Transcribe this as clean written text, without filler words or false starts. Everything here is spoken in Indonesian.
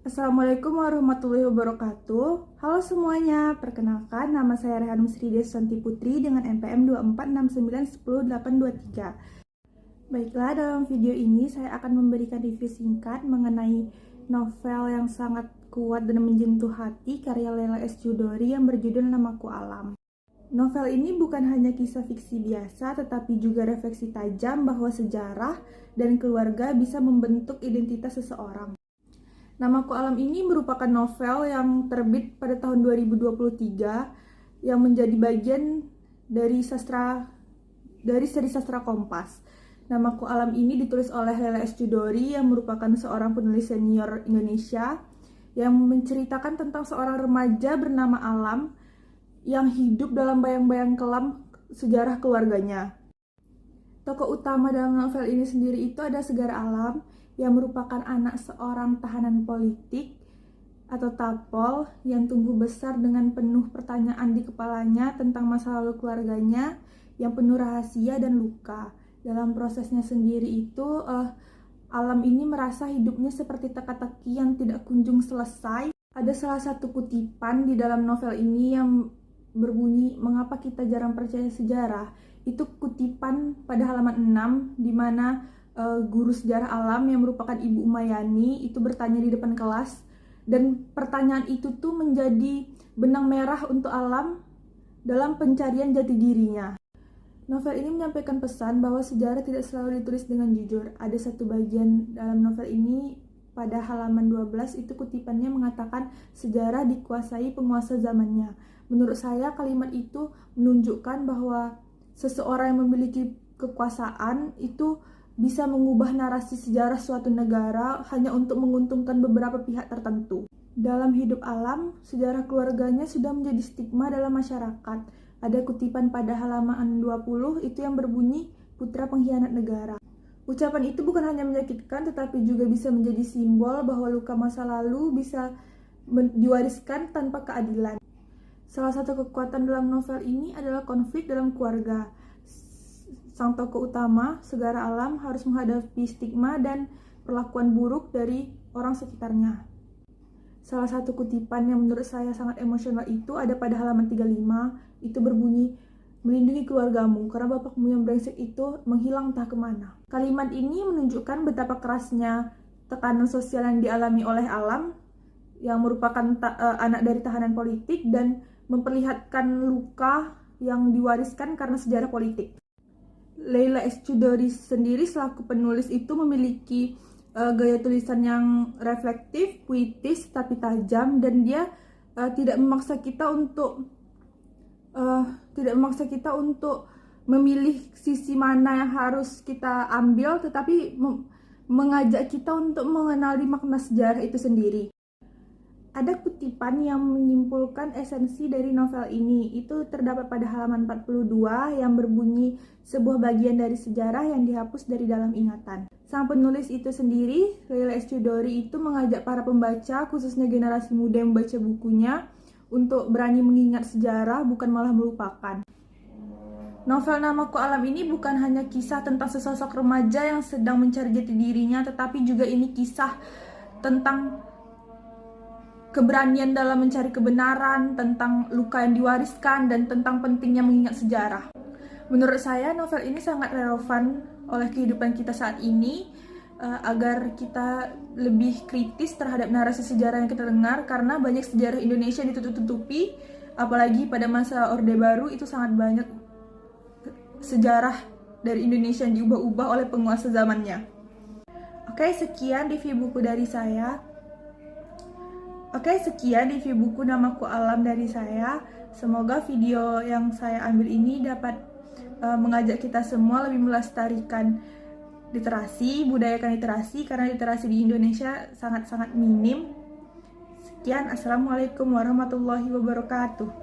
Assalamualaikum warahmatullahi wabarakatuh. Halo semuanya, perkenalkan nama saya Rehanum Sri Desanti Putri dengan NPM 246910823. Baiklah, dalam video ini saya akan memberikan review singkat mengenai novel yang sangat kuat dan menyentuh hati karya Leila S. Chudori yang berjudul Namaku Alam. Novel ini bukan hanya kisah fiksi biasa, tetapi juga refleksi tajam bahwa sejarah dan keluarga bisa membentuk identitas seseorang. Namaku Alam ini merupakan novel yang terbit pada tahun 2023 yang menjadi bagian dari seri sastra Kompas. Namaku Alam ini ditulis oleh Leila S. Chudori yang merupakan seorang penulis senior Indonesia yang menceritakan tentang seorang remaja bernama Alam yang hidup dalam bayang-bayang kelam sejarah keluarganya. Tokoh utama dalam novel ini sendiri itu ada Segar Alam yang merupakan anak seorang tahanan politik atau tapol yang tumbuh besar dengan penuh pertanyaan di kepalanya tentang masa lalu keluarganya yang penuh rahasia dan luka. Dalam prosesnya sendiri itu, Alam ini merasa hidupnya seperti teka-teki yang tidak kunjung selesai. Ada salah satu kutipan di dalam novel ini yang berbunyi, "Mengapa kita jarang percaya sejarah?" Itu kutipan pada halaman 6 di mana guru sejarah Alam yang merupakan Ibu Umayani itu bertanya di depan kelas, dan pertanyaan itu tuh menjadi benang merah untuk Alam dalam pencarian jati dirinya. Novel ini menyampaikan pesan bahwa sejarah tidak selalu ditulis dengan jujur. Ada satu bagian dalam novel ini pada halaman 12 itu kutipannya mengatakan sejarah dikuasai penguasa zamannya. Menurut saya kalimat itu menunjukkan bahwa seseorang yang memiliki kekuasaan itu bisa mengubah narasi sejarah suatu negara hanya untuk menguntungkan beberapa pihak tertentu. Dalam hidup Alam, sejarah keluarganya sudah menjadi stigma dalam masyarakat. Ada kutipan pada halaman 20 itu yang berbunyi, "Putra pengkhianat negara." Ucapan itu bukan hanya menyakitkan tetapi juga bisa menjadi simbol bahwa luka masa lalu bisa diwariskan tanpa keadilan. Salah satu kekuatan dalam novel ini adalah konflik dalam keluarga. Sang tokoh utama, Segar Alam, harus menghadapi stigma dan perlakuan buruk dari orang sekitarnya. Salah satu kutipan yang menurut saya sangat emosional itu ada pada halaman 35, itu berbunyi, "Melindungi keluargamu, karena bapakmu yang brengsek itu menghilang entah kemana." Kalimat ini menunjukkan betapa kerasnya tekanan sosial yang dialami oleh Alam, yang merupakan anak dari tahanan politik dan memperlihatkan luka yang diwariskan karena sejarah politik. Leila S. Chudori sendiri selaku penulis itu memiliki gaya tulisan yang reflektif, puitis, tapi tajam, dan dia tidak memaksa kita untuk memilih sisi mana yang harus kita ambil, tetapi mengajak kita untuk mengenali makna sejarah itu sendiri. Ada kutipan yang menyimpulkan esensi dari novel ini, itu terdapat pada halaman 42 yang berbunyi, "Sebuah bagian dari sejarah yang dihapus dari dalam ingatan." Sang penulis itu sendiri, Leila S. Chudori, itu mengajak para pembaca, khususnya generasi muda yang membaca bukunya, untuk berani mengingat sejarah, bukan malah melupakan. Novel Namaku Alam ini bukan hanya kisah tentang sesosok remaja yang sedang mencari jati dirinya, tetapi juga ini kisah tentang keberanian dalam mencari kebenaran, tentang luka yang diwariskan, dan tentang pentingnya mengingat sejarah. Menurut saya, novel ini sangat relevan oleh kehidupan kita saat ini, agar kita lebih kritis terhadap narasi sejarah yang kita dengar, karena banyak sejarah Indonesia ditutup-tutupi, apalagi pada masa Orde Baru itu sangat banyak sejarah dari Indonesia yang diubah-ubah oleh penguasa zamannya. Oke, sekian review buku dari saya. Sekian review buku Namaku Alam dari saya. Semoga video yang saya ambil ini dapat mengajak kita semua lebih melestarikan literasi, budayakan literasi, karena literasi di Indonesia sangat-sangat minim. Sekian, Assalamualaikum warahmatullahi wabarakatuh.